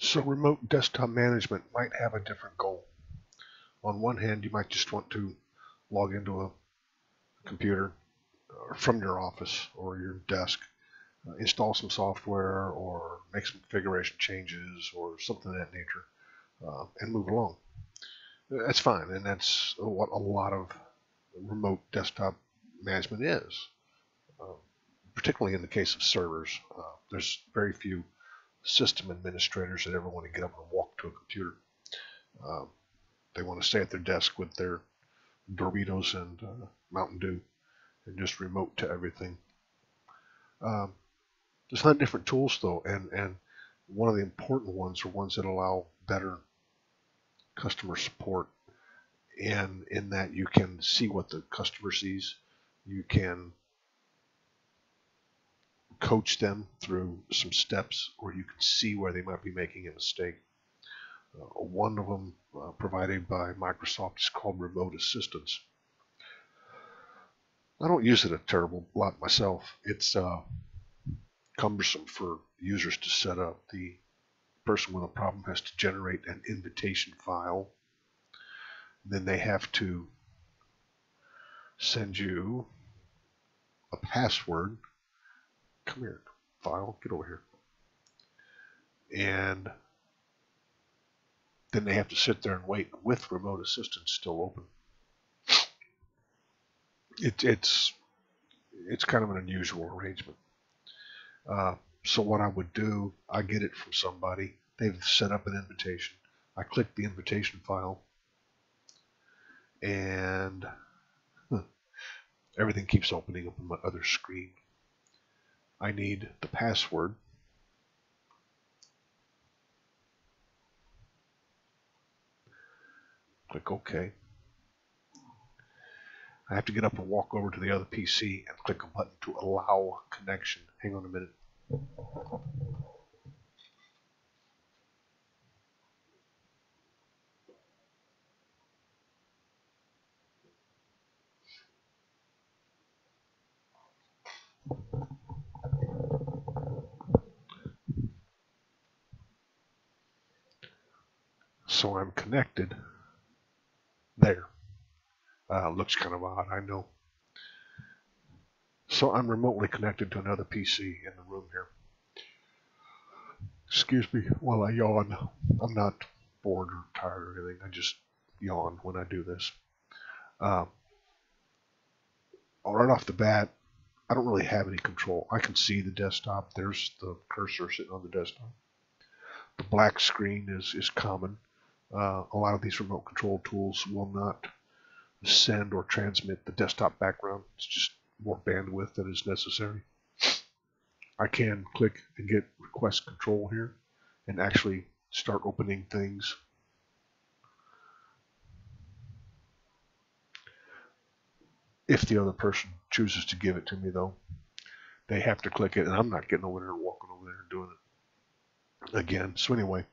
So remote desktop management might have a different goal. On one hand, you might just want to log into a computer from your office or your desk, install some software or make some configuration changes or something of that nature, and move along. That's fine, and that's what a lot of remote desktop management is, uh, particularly in the case of servers. There's very few system administrators that ever want to get up and walk to a computer. Uh, they want to stay at their desk with their Doritos and Mountain Dew and just remote to everything. Um, there's a lot of different tools though, and one of the important ones are ones that allow better customer support, and in that you can see what the customer sees. You can coach them through some steps, or you can see where they might be making a mistake. One of them provided by Microsoft is called Remote Assistance. I don't use it a terrible lot myself. It's cumbersome for users to set up. The person with a problem has to generate an invitation file. Then they have to send you a password. Come here, file, get over here. And then they have to sit there and wait with Remote Assistance still open. It's kind of an unusual arrangement. So what I would do, I get it from somebody. They've set up an invitation. I click the invitation file, and everything keeps opening up on my other screen. I need the password. Click OK. I have to get up and walk over to the other PC and click a button to allow connection. Hang on a minute. So I'm connected. There. Looks kind of odd, I know. So I'm remotely connected to another PC in the room here. Excuse me while I yawn. I'm not bored or tired or anything. I just yawn when I do this. Right off the bat, I don't really have any control. I can see the desktop. There's the cursor sitting on the desktop. The black screen is common. A lot of these remote control tools will not send or transmit the desktop background. It's just more bandwidth than is necessary. I can click and get request control here and actually start opening things. If the other person chooses to give it to me though, they have to click it, and I'm not getting over there and walking over there and doing it again. So anyway,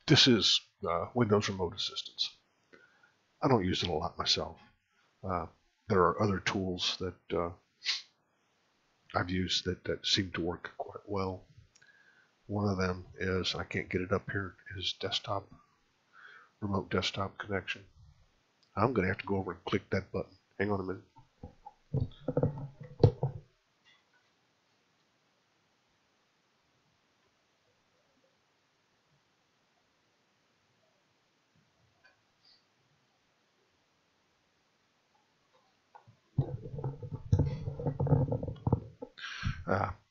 this is Windows Remote Assistance. I don't use it a lot myself. There are other tools that I've used that seem to work quite well. One of them is, I can't get it up here, is remote desktop connection. I'm going to have to go over and click that button. Hang on a minute.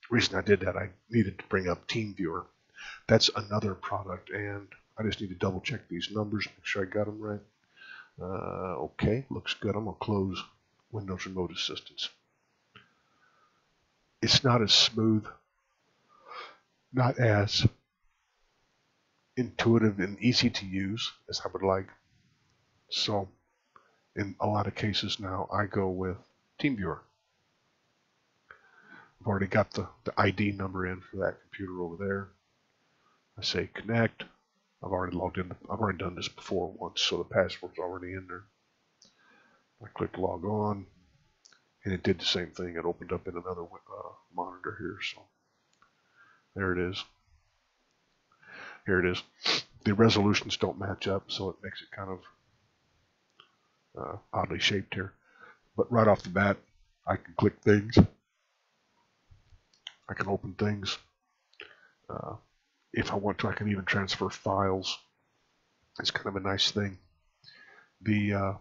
Reason I did that, I needed to bring up TeamViewer. That's another product, and I just need to double check these numbers, make sure I got them right. Okay, looks good. I'm going to close Windows Remote Assistance. It's not as smooth, not as intuitive and easy to use as I would like. So in a lot of cases now, I go with TeamViewer. I've already got the ID number in for that computer over there. I say connect. I've already logged in. I've already done this before once, so the password's already in there. I click log on, and it did the same thing. It opened up in another monitor here, so there it is. Here it is. The resolutions don't match up, so it makes it kind of oddly shaped here. But right off the bat, I can click things. I can open things. If I want to, I can even transfer files. It's kind of a nice thing. The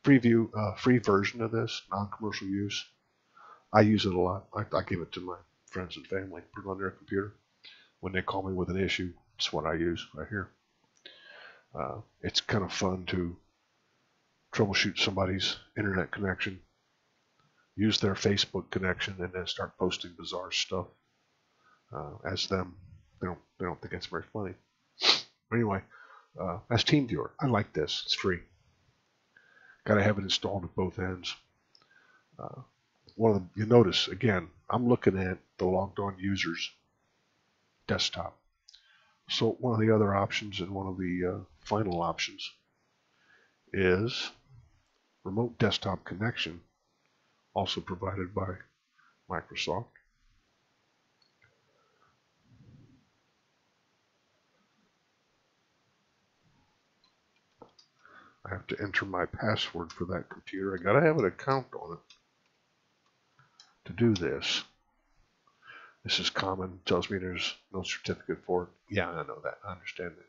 free version of this, non-commercial use, I use it a lot. I give it to my friends and family, put it on their computer. When they call me with an issue, it's what I use right here. It's kind of fun to troubleshoot somebody's internet connection, use their Facebook connection, and then start posting bizarre stuff as them. They don't think it's very funny. Anyway, as TeamViewer, I like this. It's free. Got to have it installed at both ends. You notice again, I'm looking at the logged on users desktop. So one of the other options and one of the final options is remote desktop connection, also provided by Microsoft. I have to enter my password for that computer. I gotta have an account on it to do this. This is common. Tells me there's no certificate for it. Yeah, I know that. I understand it.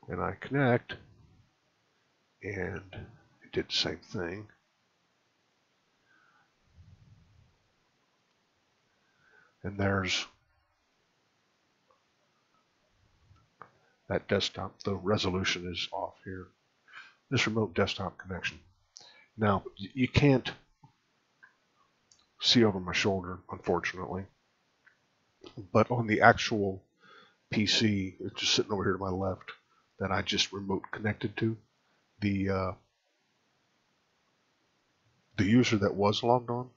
And I connect, and it did the same thing. And there's that desktop. The resolution is off here. This remote desktop connection. Now, you can't see over my shoulder, unfortunately. But on the actual PC, it's just sitting over here to my left, that I just remote connected to, the user that was logged on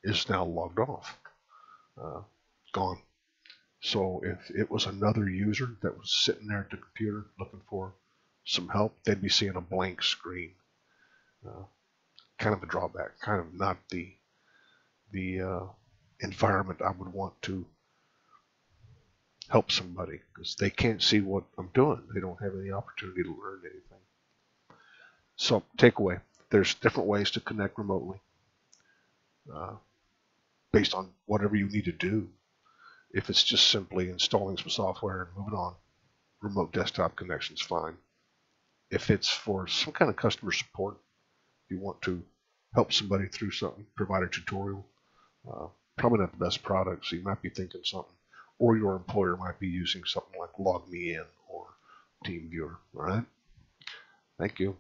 is now logged off, gone. So if it was another user that was sitting there at the computer looking for some help, they'd be seeing a blank screen. Kind of a drawback, kind of not the environment I would want to help somebody, because they can't see what I'm doing. They don't have any opportunity to learn anything. So takeaway, there's different ways to connect remotely based on whatever you need to do. If it's just simply installing some software and moving on, remote desktop connection's fine. If it's for some kind of customer support, you want to help somebody through something, provide a tutorial, probably not the best product, so you might be thinking something, or your employer might be using something like LogMeIn or TeamViewer. All right? Thank you.